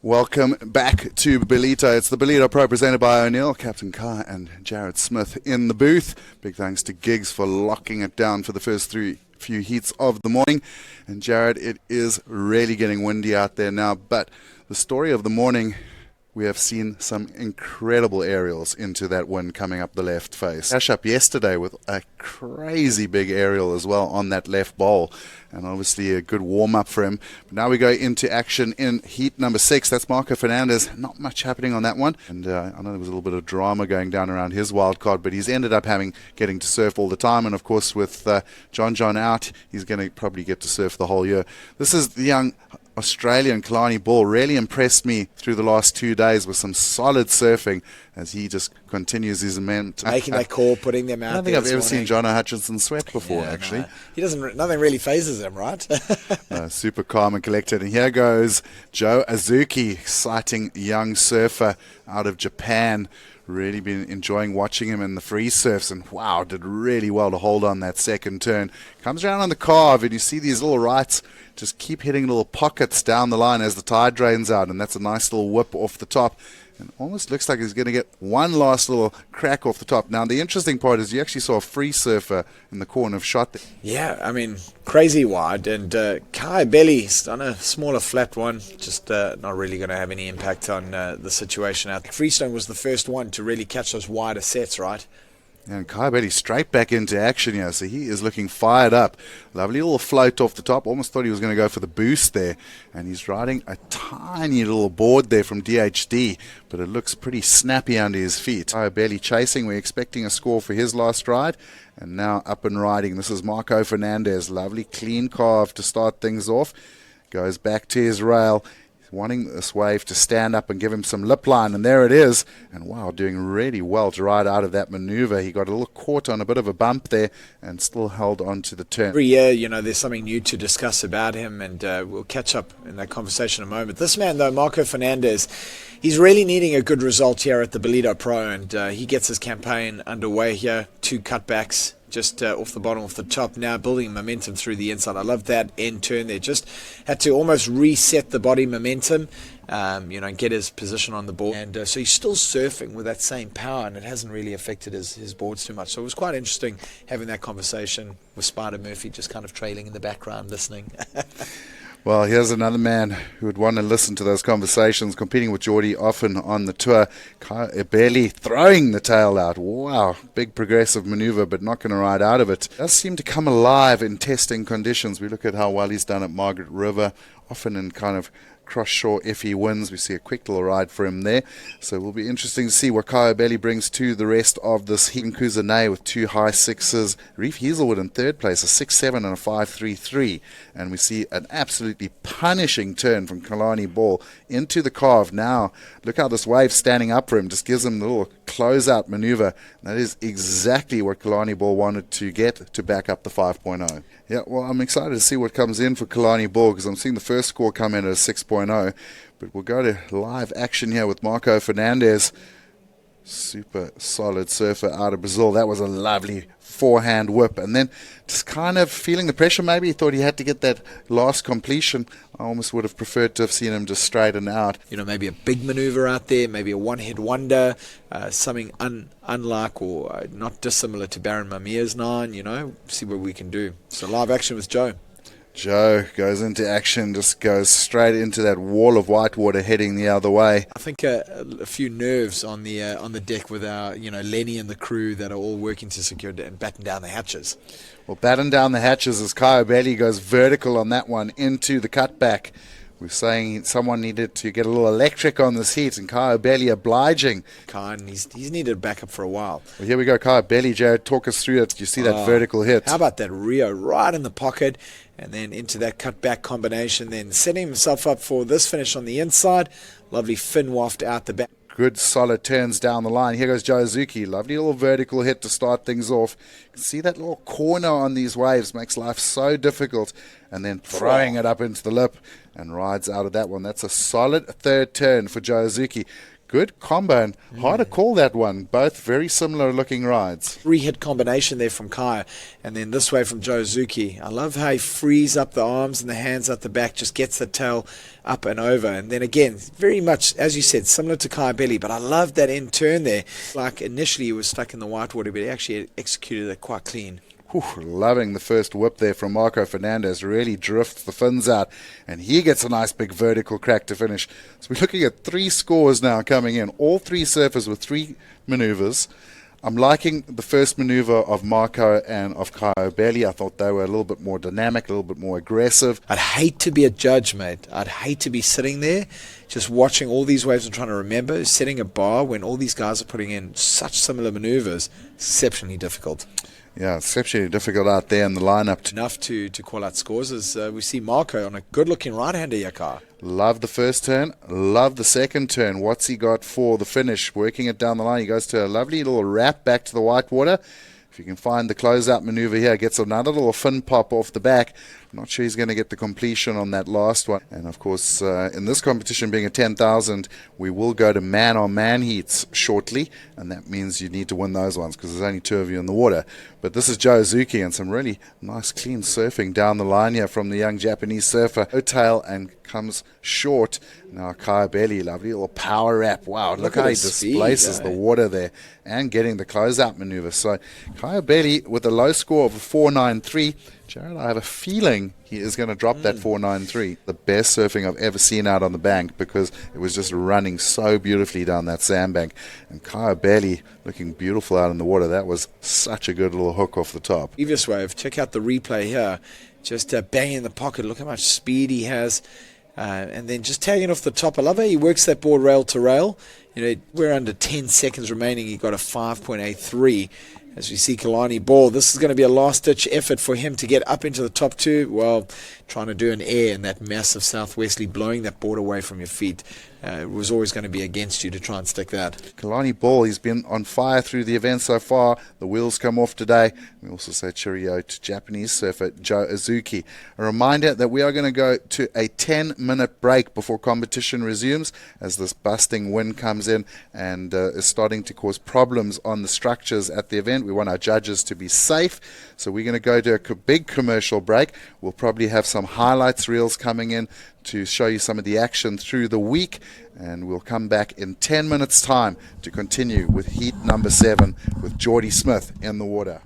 Welcome back to Ballito. It's the Ballito Pro presented by O'Neill, Captain Kai and Jared Smith in the booth. Big thanks to Giggs for locking it down for the first few heats of the morning. And Jared, it is really getting windy out there now, but the story of the morning, we have seen some incredible aerials into that wind coming up the left face. Dash up yesterday with a crazy big aerial as well on that left bowl, and obviously a good warm-up for him. But now we go into action in heat number 6. That's M.Fernandez. Not much happening on that one, and I know there was a little bit of drama going down around his wild card, but he's ended up getting to surf all the time, and of course with John out, he's going to probably get to surf the whole year. This is the young Australian K.Ball. Really impressed me through the last 2 days with some solid surfing as he just continues his momentum. Making that call, putting them out. I don't think I've ever seen John Hutchinson sweat before, actually. No. He doesn't. Nothing really phases him, right? Super calm and collected. And here goes J.Azuchi, exciting young surfer out of Japan. Really been enjoying watching him in the free surfs, and wow, did really well to hold on that second turn. Comes around on the carve, and you see these little rights just keep hitting little pockets down the line as the tide drains out, and that's a nice little whip off the top. And almost looks like he's going to get one last little crack off the top. Now, the interesting part is you actually saw a free surfer in the corner of shot there. Yeah, I mean, crazy wide. And K.Belly's on a smaller flat one, just not really going to have any impact on the situation out. Freestone was the first one to really catch those wider sets, right? And K.Belly straight back into action here, so he is looking fired up. Lovely little float off the top. Almost thought he was going to go for the boost there. And he's riding a tiny little board there from DHD, but it looks pretty snappy under his feet. K.Belly chasing. We're expecting a score for his last ride. And now up and riding. This is M.Fernandez. Lovely clean carve to start things off. Goes back to his rail. Wanting this wave to stand up and give him some lip line, and there it is. And wow, doing really well to ride out of that maneuver. He got a little caught on a bit of a bump there and still held on to the turn. Every year, there's something new to discuss about him, and we'll catch up in that conversation in a moment. This man, though, M.Fernandez, he's really needing a good result here at the Ballito Pro, and he gets his campaign underway here. 2 cutbacks. Just off the bottom, off the top, now building momentum through the inside. I love that end turn there. Just had to almost reset the body momentum, and get his position on the board. And so he's still surfing with that same power, and it hasn't really affected his boards too much. So it was quite interesting having that conversation with Spider Murphy, just kind of trailing in the background, listening. Well, here's another man who would want to listen to those conversations, competing with Geordie often on the tour. K.Belli throwing the tail out. Wow, big progressive maneuver, but not going to ride out of it. Does seem to come alive in testing conditions. We look at how well he's done at Margaret River, often in kind of cross-shore iffy winds. We see a quick little ride for him there. So it will be interesting to see what K.Belli brings to the rest of this heat. Kuzane with 2 high 6s. Reef Hazelwood in 3rd place, a 6-7 and a 5-3-3. And we see an absolutely punishing turn from K.Ball into the carve. Now, look how this wave's standing up for him. Just gives him the little close-out maneuver. That is exactly what K.Ball wanted to get to back up the 5.0. Yeah, well, I'm excited to see what comes in for K.Ball because I'm seeing the first score come in at a 6.0. But we'll go to live action here with M.Fernandez. Super solid surfer out of Brazil. That was a lovely forehand whip. And then just kind of feeling the pressure maybe. He thought he had to get that last completion. I almost would have preferred to have seen him just straighten out. Maybe a big maneuver out there, maybe a one-hit wonder, something unlike or not dissimilar to Baron Mamir's 9, see what we can do. So live action with Joe. Joe goes into action, just goes straight into that wall of white water heading the other way. I think a few nerves on the deck with our Lenny and the crew that are all working to secure and batten down the hatches. Well, batten down the hatches as K.Belli goes vertical on that one into the cutback. We're saying someone needed to get a little electric on this heat, and K.Belli obliging. He's needed backup for a while. Well, here we go, K.Belli. Jared, talk us through it. You see that vertical hit. How about that Rio right in the pocket, and then into that cutback combination, then setting himself up for this finish on the inside. Lovely fin waft out the back. Good solid turns down the line. Here goes J.Azuchi. Lovely little vertical hit to start things off. You can see that little corner on these waves makes life so difficult. And then throwing it up into the lip and rides out of that one. That's a solid 3rd turn for J.Azuchi. good combo, and hard to call that one. Both very similar looking rides. 3-hit combination there from Kai, and then this way from J.Azuchi. I love how he frees up the arms and the hands at the back, just gets the tail up and over. And then again, very much, as you said, similar to K.Belly, but I love that end turn there. Like initially he was stuck in the whitewater, but he actually executed it quite clean. Whew, loving the first whip there from M.Fernandez. Really drifts the fins out, and he gets a nice big vertical crack to finish. So we're looking at 3 scores now coming in. All 3 surfers with 3 maneuvers. I'm liking the first maneuver of Marco and of C.Ibelli. I thought they were a little bit more dynamic, a little bit more aggressive. I'd hate to be a judge, mate. I'd hate to be sitting there just watching all these waves and trying to remember, setting a bar when all these guys are putting in such similar maneuvers. Exceptionally difficult. Yeah, exceptionally difficult out there in the lineup. Enough to call out scores as we see Marco on a good-looking right-hander, Yakar. Love the first turn, love the second turn. What's he got for the finish? Working it down the line, he goes to a lovely little wrap back to the whitewater. If you can find the closeout maneuver here, gets another little fin pop off the back. I'm not sure he's going to get the completion on that last one. And of course, in this competition being a 10,000, we will go to man-on-man heats shortly, and that means you need to win those ones because there's only 2 of you in the water. But this is J.Azuchi, and some really nice clean surfing down the line here from the young Japanese surfer. No tail and comes short. Now K.Belli, lovely little power wrap. Wow, look how he displaces the water there and getting the closeout maneuver. So K.Belli with a low score of a 493. Jared, I have a feeling he is going to drop that 493. The best surfing I've ever seen out on the bank because it was just running so beautifully down that sandbank. And K.Belli looking beautiful out in the water. That was such a good little hook off the top. Previous wave, check out the replay here. Just banging in the pocket. Look how much speed he has. And then just tagging off the top. I love how he works that board rail to rail. You know, we're under 10 seconds remaining. He got a 5.83. As we see K.Ball, this is going to be a last-ditch effort for him to get up into the top 2. Well, trying to do an air in that massive southwesterly, blowing that board away from your feet. It was always going to be against you to try and stick that. K.Ball, he's been on fire through the event so far. The wheels come off today. We also say cheerio to Japanese surfer J.Azuchi. A reminder that we are going to go to a 10-minute break before competition resumes as this busting wind comes in and is starting to cause problems on the structures at the event. We want our judges to be safe, so we're going to go to a big commercial break. We'll probably have some highlights reels coming in to show you some of the action through the week, and we'll come back in 10 minutes time to continue with heat number 7 with Geordie Smith in the water.